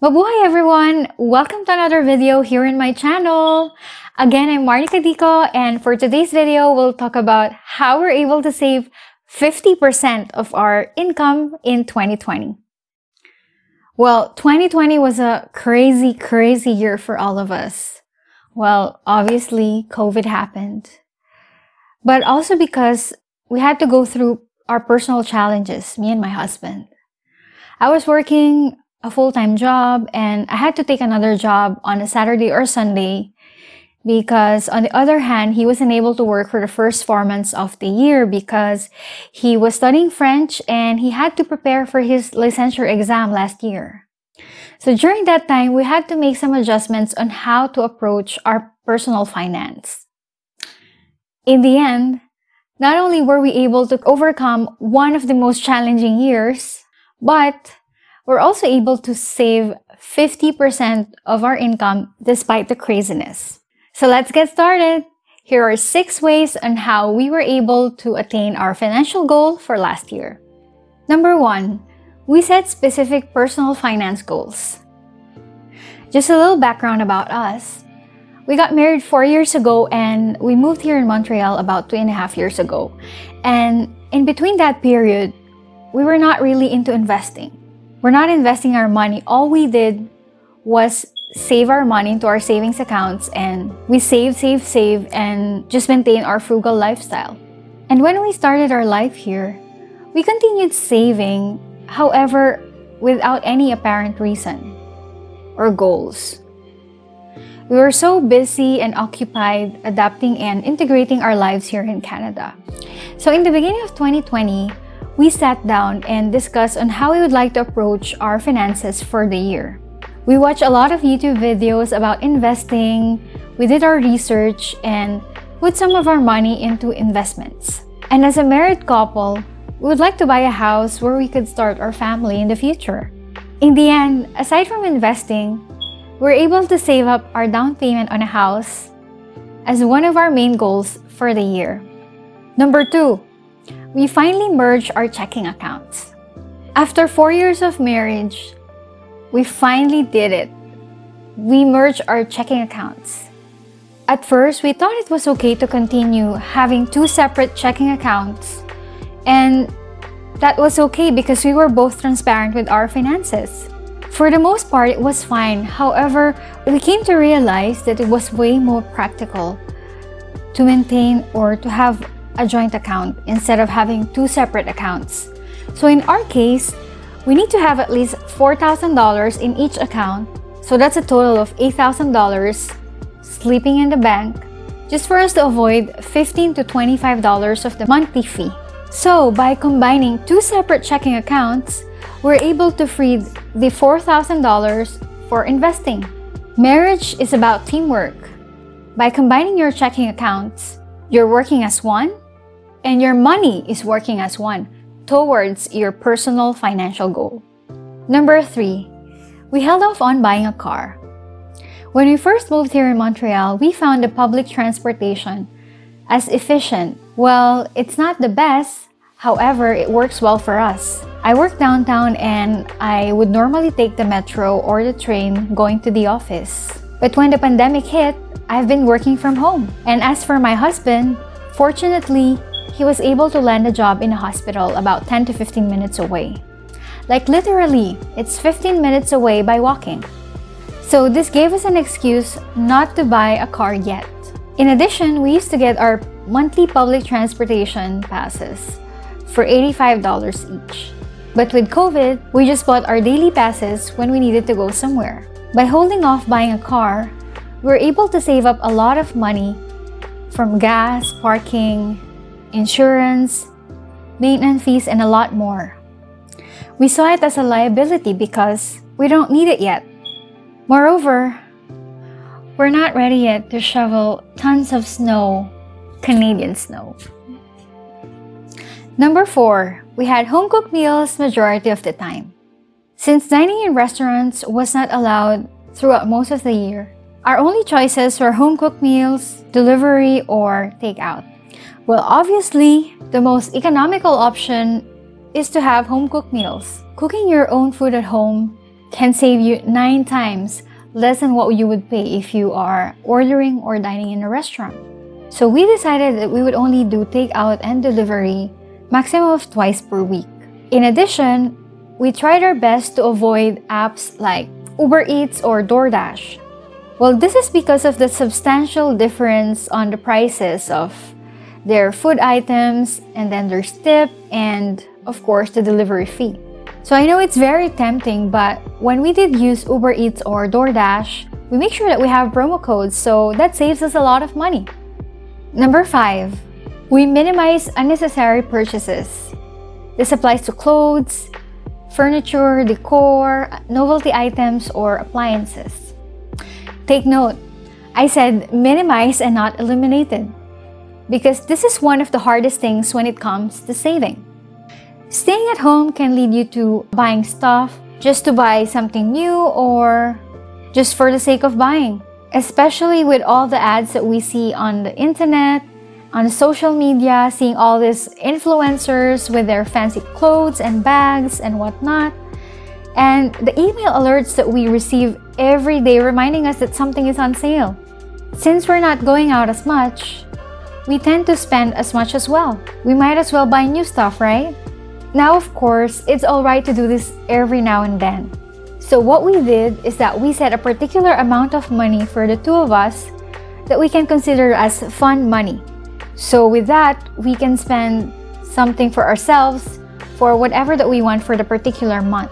Mabuhay everyone! Welcome to another video here in my channel. Again, I'm Marnica Dico, and for today's video, we'll talk about how we're able to save 50% of our income in 2020. Well, 2020 was a crazy year for all of us. Well, obviously, COVID happened, but also because we had to go through our personal challenges, me and my husband. I was working a full-time job and I had to take another job on a Saturday or Sunday because on the other hand, he wasn't able to work for the first 4 months of the year because he was studying French and he had to prepare for his licensure exam last year. So during that time, we had to make some adjustments on how to approach our personal finance. In the end, not only were we able to overcome one of the most challenging years, but we're also able to save 50% of our income despite the craziness. So let's get started. Here are 6 ways on how we were able to attain our financial goal for last year. Number 1, we set specific personal finance goals. Just a little background about us. We got married 4 years ago and we moved here in Montreal about 2.5 years ago. And in between that period, we were not really into investing. We're not investing our money. All we did was save our money into our savings accounts and we save and just maintain our frugal lifestyle. And when we started our life here, we continued saving, however, without any apparent reason or goals. We were so busy and occupied adapting and integrating our lives here in Canada. So in the beginning of 2020, we sat down and discussed on how we would like to approach our finances for the year. We watched a lot of YouTube videos about investing, we did our research, and put some of our money into investments. And as a married couple, we would like to buy a house where we could start our family in the future. In the end, aside from investing, we're able to save up our down payment on a house as one of our main goals for the year. Number 2, we finally merged our checking accounts. After 4 years of marriage, we finally did it. We merged our checking accounts. At first, we thought it was okay to continue having 2 separate checking accounts, and that was okay because we were both transparent with our finances. For the most part, it was fine. However, we came to realize that it was way more practical to maintain or to have a joint account instead of having 2 separate accounts. So in our case, we need to have at least $4,000 in each account. So that's a total of $8,000 sleeping in the bank just for us to avoid $15 to $25 of the monthly fee. So by combining 2 separate checking accounts, we're able to free the $4,000 for investing. Marriage is about teamwork. By combining your checking accounts, you're working as one, and your money is working as one towards your personal financial goal. Number 3, we held off on buying a car. When we first moved here in Montreal, we found the public transportation as efficient. Well, it's not the best, however, it works well for us. I work downtown and I would normally take the metro or the train going to the office. But when the pandemic hit, I've been working from home. And as for my husband, fortunately, he was able to land a job in a hospital about 10 to 15 minutes away. Like literally, it's 15 minutes away by walking. So this gave us an excuse not to buy a car yet. In addition, we used to get our monthly public transportation passes for $85 each. But with COVID, we just bought our daily passes when we needed to go somewhere. By holding off buying a car, we're able to save up a lot of money from gas, parking, insurance, maintenance fees, and a lot more. We saw it as a liability because we don't need it yet. Moreover, we're not ready yet to shovel tons of snow, Canadian snow. Number 4, we had home-cooked meals majority of the time. Since dining in restaurants was not allowed throughout most of the year, our only choices were home-cooked meals, delivery, or takeout. Well, obviously, the most economical option is to have home-cooked meals. Cooking your own food at home can save you 9 times less than what you would pay if you are ordering or dining in a restaurant. So we decided that we would only do takeout and delivery maximum of twice per week. In addition, we tried our best to avoid apps like Uber Eats or DoorDash. Well, this is because of the substantial difference on the prices of their food items, and then their tip, and of course the delivery fee. So I know it's very tempting, but when we did use Uber Eats or DoorDash, we make sure that we have promo codes, so that saves us a lot of money. Number 5, we minimize unnecessary purchases. This applies to clothes, furniture, decor, novelty items, or appliances. Take note, I said minimize and not eliminated, because this is one of the hardest things when it comes to saving. Staying at home can lead you to buying stuff just to buy something new or just for the sake of buying, especially with all the ads that we see on the internet, on social media, seeing all these influencers with their fancy clothes and bags and whatnot, and the email alerts that we receive every day reminding us that something is on sale. Since we're not going out as much, we tend to spend as much as well. We might as well buy new stuff, right? Now, of course, it's alright to do this every now and then. So what we did is that we set a particular amount of money for the two of us that we can consider as fun money. So with that, we can spend something for ourselves for whatever that we want for the particular month.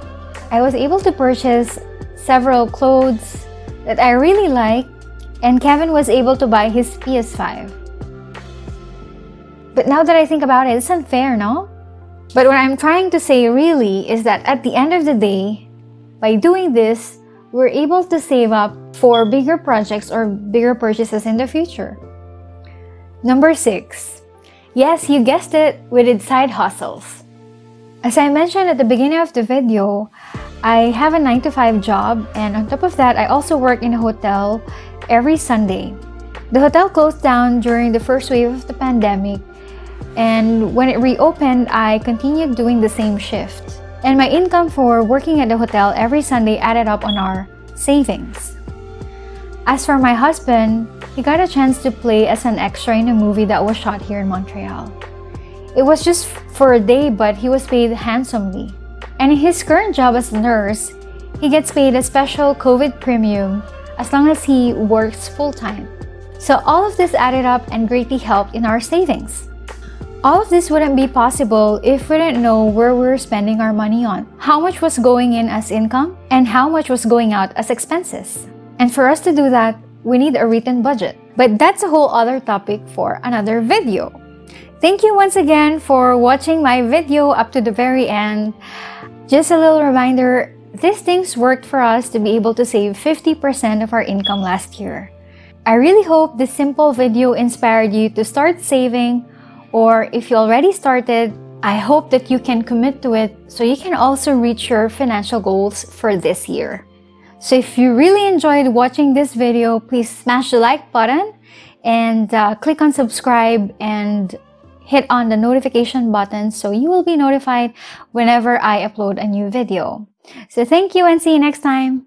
I was able to purchase several clothes that I really like, and Kevin was able to buy his PS5. But now that I think about it, it's unfair, no? But what I'm trying to say really is that at the end of the day, by doing this, we're able to save up for bigger projects or bigger purchases in the future. Number 6. Yes, you guessed it, we did side hustles. As I mentioned at the beginning of the video, I have a 9-to-5 job, and on top of that, I also work in a hotel every Sunday. The hotel closed down during the first wave of the pandemic, and when it reopened, I continued doing the same shift. And my income for working at the hotel every Sunday added up on our savings. As for my husband, he got a chance to play as an extra in a movie that was shot here in Montreal. It was just for a day, but he was paid handsomely. And in his current job as a nurse, he gets paid a special COVID premium as long as he works full-time. So all of this added up and greatly helped in our savings. All of this wouldn't be possible if we didn't know where we were spending our money on, how much was going in as income, and how much was going out as expenses. And for us to do that, we need a written budget. But that's a whole other topic for another video. Thank you once again for watching my video up to the very end. Just a little reminder, these things worked for us to be able to save 50% of our income last year. I really hope this simple video inspired you to start saving, or if you already started, I hope that you can commit to it so you can also reach your financial goals for this year. So if you really enjoyed watching this video, please smash the like button and click on subscribe and hit on the notification button so you will be notified whenever I upload a new video. So thank you and see you next time.